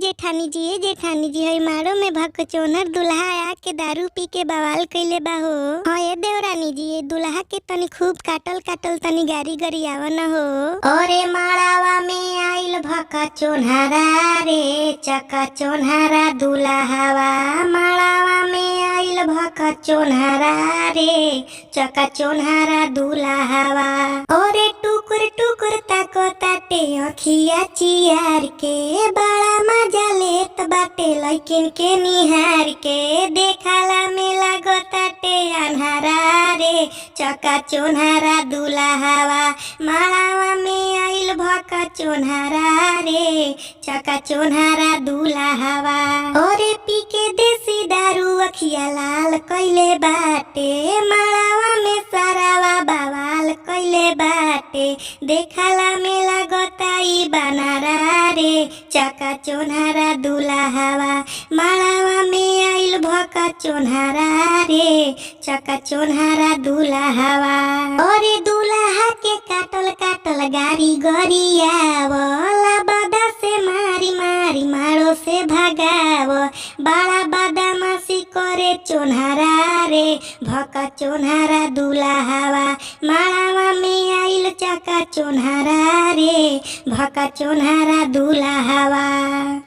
जेठानी जी ए जेठानी जी हई मारो में भकचोनर दुल्हा आके दारू पी के बवाल कइले बा हो। हाँ ए देवरानी जी ए दुल्हा के तनी खूब काटल काटल तनी गारी गरी आवन हो। अरे माड़ावा में आइल भकचोनहरा रे चका चोनहरा दुल्हावा माड़ावा में आइल भकचोनहरा रे चका चोनहरा दुल्हावा। अरे टुकुर टुकुर ताको ताटे अखिया चियार के बड़ा मजा लेत बाटे लइकिन के निहार के देखाला में लागताटे अन्हारा रे चका चोनहरा दुल्हावा माड़ावा में आइल भका चोनहरा रे चका चोनहरा दुल्हावा। अरे पी के देसी दारू अखिया लाल कइले बाटे माड़ावा में सारावा बवाल कइले बाटे देखाला में लागता ई बनारा रे चका चोनहरा दुल्हावा माड़ावा में आइल भका चोनहरा रे चका चोनहरा दुल्हावा। अरे दुल्हा के काटल काटल गारी गरियावला बदा से मारी मारी मारो से भगाव बड़ा बदमाशी करे चोनहरा रे भका चोनहरा दुल्हावा माड़ावा में आइल चका चोनहरा रे भका चोनहरा दुल्हावा।